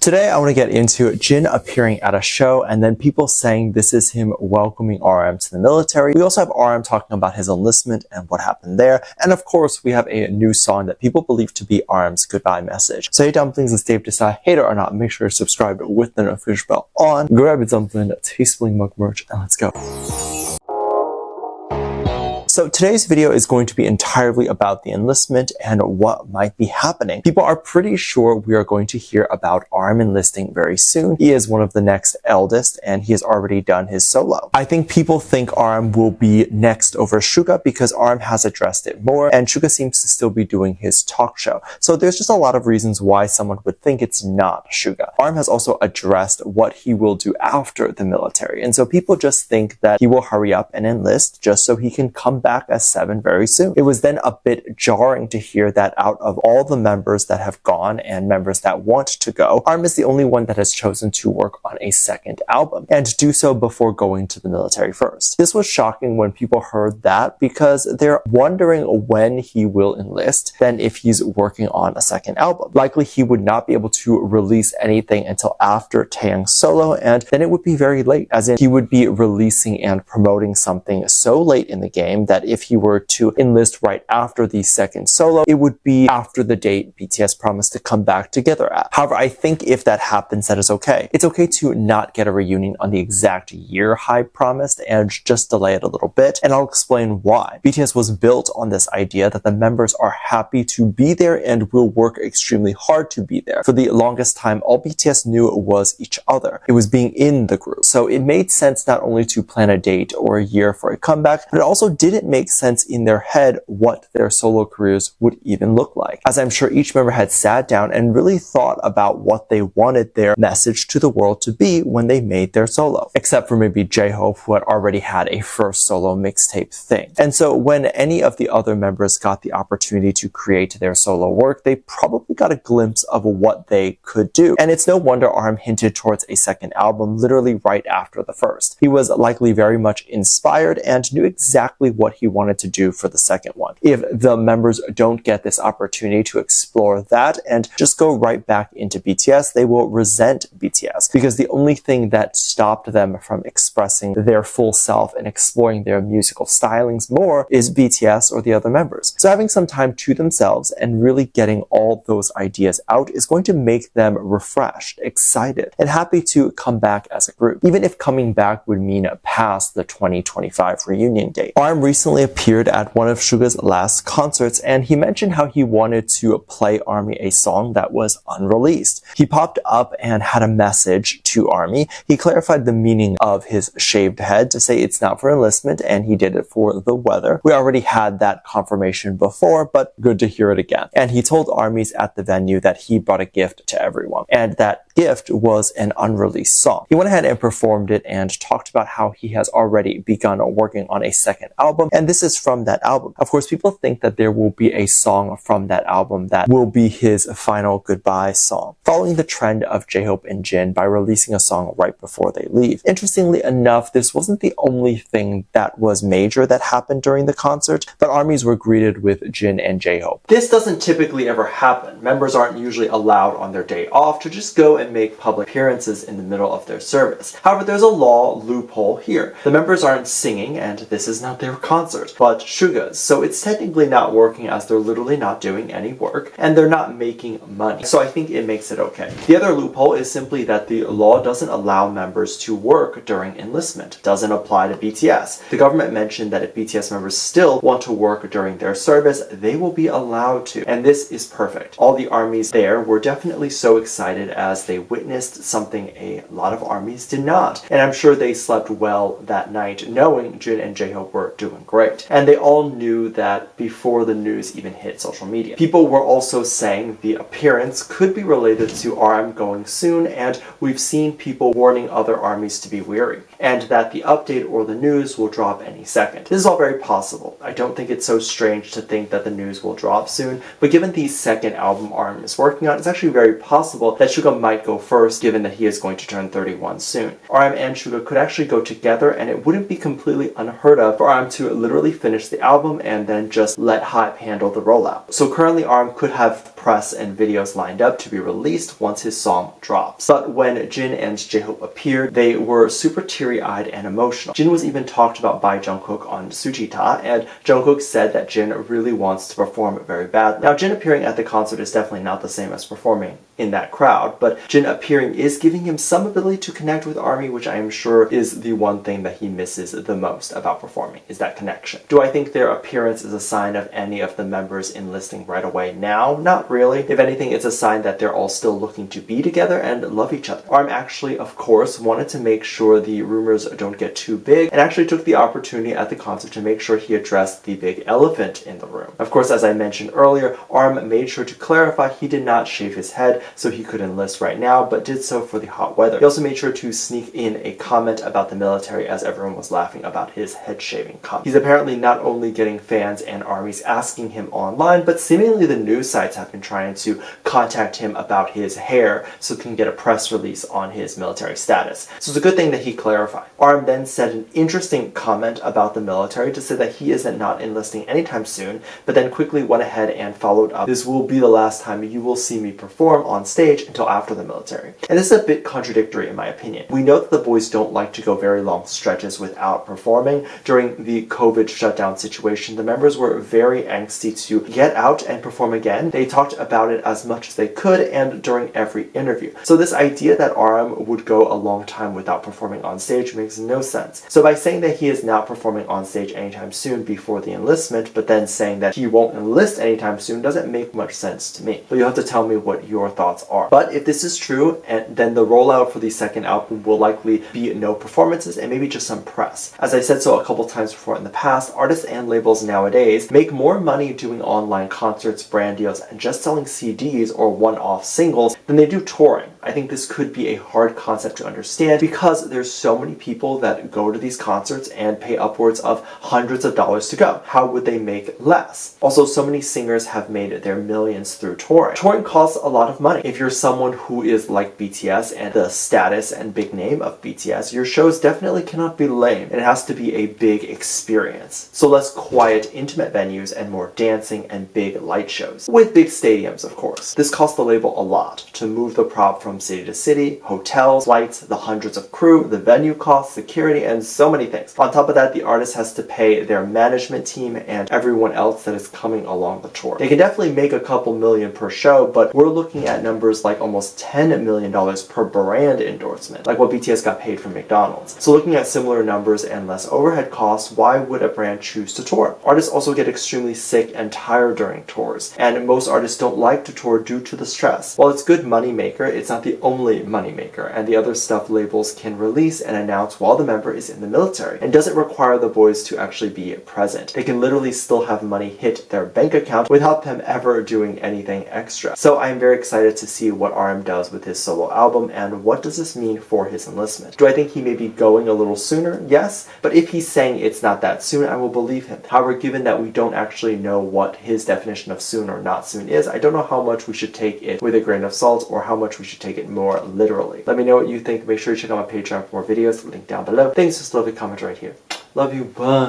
Today I want to get into Jin appearing at a show and then people saying this is him welcoming RM to the military. We also have RM talking about his enlistment and what happened there. And of course we have a new song that people believe to be RM's goodbye message. So hey Dumplings, it's Dave decide hater or not, make sure to subscribe with the notification bell on. Grab a dumpling, tasting mug merch, and let's go. So today's video is going to be entirely about the enlistment and what might be happening. People are pretty sure we are going to hear about RM enlisting very soon. He is one of the next eldest and he has already done his solo. I think people think RM will be next over Suga because RM has addressed it more and Suga seems to still be doing his talk show. So there's just a lot of reasons why someone would think it's not Suga. RM has also addressed what he will do after the military. And so people just think that he will hurry up and enlist just so he can come back as 7 very soon. It was then a bit jarring to hear that out of all the members that have gone and members that want to go, RM is the only one that has chosen to work on a second album and do so before going to the military first. This was shocking when people heard that because they're wondering when he will enlist than if he's working on a second album. Likely he would not be able to release anything until after Taeyang's solo, and then it would be very late, as in he would be releasing and promoting something so late in the game that if he were to enlist right after the second solo, it would be after the date BTS promised to come back together at. However, I think if that happens, that is okay. It's okay to not get a reunion on the exact year HYBE promised and just delay it a little bit, and I'll explain why. BTS was built on this idea that the members are happy to be there and will work extremely hard to be there. For the longest time, all BTS knew was each other. It was being in the group. So it made sense not only to plan a date or a year for a comeback, but it also didn't make sense in their head what their solo careers would even look like, as I'm sure each member had sat down and really thought about what they wanted their message to the world to be when they made their solo, except for maybe JHope, who had already had a first solo mixtape thing. And so when any of the other members got the opportunity to create their solo work, they probably got a glimpse of what they could do. And it's no wonder RM hinted towards a second album literally right after the first. He was likely very much inspired and knew exactly what he wanted to do for the second one. If the members don't get this opportunity to explore that and just go right back into BTS, they will resent BTS because the only thing that stopped them from expressing their full self and exploring their musical stylings more is BTS or the other members. So having some time to themselves and really getting all those ideas out is going to make them refreshed, excited, and happy to come back as a group, even if coming back would mean past the 2025 reunion date. RM recently appeared at one of Suga's last concerts and he mentioned how he wanted to play ARMY a song that was unreleased. He popped up and had a message to ARMY. He clarified the meaning of his shaved head to say it's not for enlistment and he did it for the weather. We already had that confirmation before, but good to hear it again. And he told ARMYs at the venue that he brought a gift to everyone and that gift was an unreleased song. He went ahead and performed it and talked about how he has already begun working on a second album, and this is from that album. Of course, people think that there will be a song from that album that will be his final goodbye song, following the trend of JHope and Jin by releasing a song right before they leave. Interestingly enough, this wasn't the only thing that was major that happened during the concert, but armies were greeted with Jin and JHope. This doesn't typically ever happen. Members aren't usually allowed on their day off to just go and make public appearances in the middle of their service. However, there's a law loophole here. The members aren't singing and this is not their concert, but Suga's. So it's technically not working as they're literally not doing any work and they're not making money. So I think it makes it okay. The other loophole is simply that the law doesn't allow members to work during enlistment. It doesn't apply to BTS. The government mentioned that if BTS members still want to work during their service, they will be allowed to. And this is perfect. All the armies there were definitely so excited as they witnessed something a lot of armies did not. And I'm sure they slept well that night knowing Jin and JHope were doing great. And they all knew that before the news even hit social media. People were also saying the appearance could be related to RM going soon, and we've seen people warning other armies to be wary, and that the update or the news will drop any second. This is all very possible. I don't think it's so strange to think that the news will drop soon, but given the second album RM is working on, it's actually very possible that Suga might might go first, given that he is going to turn 31 soon. RM and Suga could actually go together, and it wouldn't be completely unheard of for RM to literally finish the album and then just let HYBE handle the rollout. So currently RM could have press and videos lined up to be released once his song drops. But when Jin and JHope appeared, they were super teary-eyed and emotional. Jin was even talked about by Jungkook on Sujita, and Jungkook said that Jin really wants to perform very badly. Now, Jin appearing at the concert is definitely not the same as performing in that crowd, but Jin appearing is giving him some ability to connect with ARMY, which I am sure is the one thing that he misses the most about performing, is that connection. Do I think their appearance is a sign of any of the members enlisting right away now? Not really. If anything, it's a sign that they're all still looking to be together and love each other. ARM actually, of course, wanted to make sure the rumors don't get too big, and actually took the opportunity at the concert to make sure he addressed the big elephant in the room. Of course, as I mentioned earlier, ARM made sure to clarify he did not shave his head so he could enlist right now, but did so for the hot weather. He also made sure to sneak in a comment about the military as everyone was laughing about his head shaving comment. He's apparently not only getting fans and armies asking him online, but seemingly the news sites have been trying to contact him about his hair so he can get a press release on his military status. So it's a good thing that he clarified. ARM then said an interesting comment about the military to say that he isn't not enlisting anytime soon, but then quickly went ahead and followed up, "This will be the last time you will see me perform on stage until after the military." And this is a bit contradictory in my opinion. We know that the boys don't like to go very long stretches without performing. During the COVID shutdown situation, the members were very angsty to get out and perform again. They talked about it as much as they could and during every interview. So this idea that RM would go a long time without performing on stage makes no sense. So by saying that he is not performing on stage anytime soon before the enlistment, but then saying that he won't enlist anytime soon doesn't make much sense to me. But you'll have to tell me what your thoughts are. But if this is true, and then the rollout for the second album will likely be no performances and maybe just some press. As I said so a couple times before in the past, artists and labels nowadays make more money doing online concerts, brand deals, and just selling CDs or one-off singles than they do touring. I think this could be a hard concept to understand because there's so many people that go to these concerts and pay upwards of hundreds of dollars to go. How would they make less? Also, so many singers have made their millions through touring. Touring costs a lot of money. If you're someone who is like BTS and the status and big name of BTS, your shows definitely cannot be lame. It has to be a big experience. So less quiet, intimate venues and more dancing and big light shows. With big stadiums, of course. This costs the label a lot to move the prop from city to city, hotels, flights, the hundreds of crew, the venue costs, security, and so many things. On top of that, the artist has to pay their management team and everyone else that is coming along the tour. They can definitely make a couple million per show, but we're looking at numbers like almost $10 million per brand endorsement, like what BTS got paid from McDonald's. So looking at similar numbers and less overhead costs, why would a brand choose to tour? Artists also get extremely sick and tired during tours, and most artists don't like to tour due to the stress. While it's good money maker, it's not the only money maker, and the other stuff labels can release and announce while the member is in the military, and doesn't require the boys to actually be present. They can literally still have money hit their bank account without them ever doing anything extra. So I am very excited to see what RM does with his solo album, and what does this mean for his enlistment. Do I think he may be going a little sooner? Yes, but if he's saying it's not that soon, I will believe him. However, given that we don't actually know what his definition of soon or not soon is, I don't know how much we should take it with a grain of salt or how much we should take it more literally. Let me know what you think. Make sure you check out my Patreon for more videos, link down below. Thanks, just leave a comment right here. Love you, bye.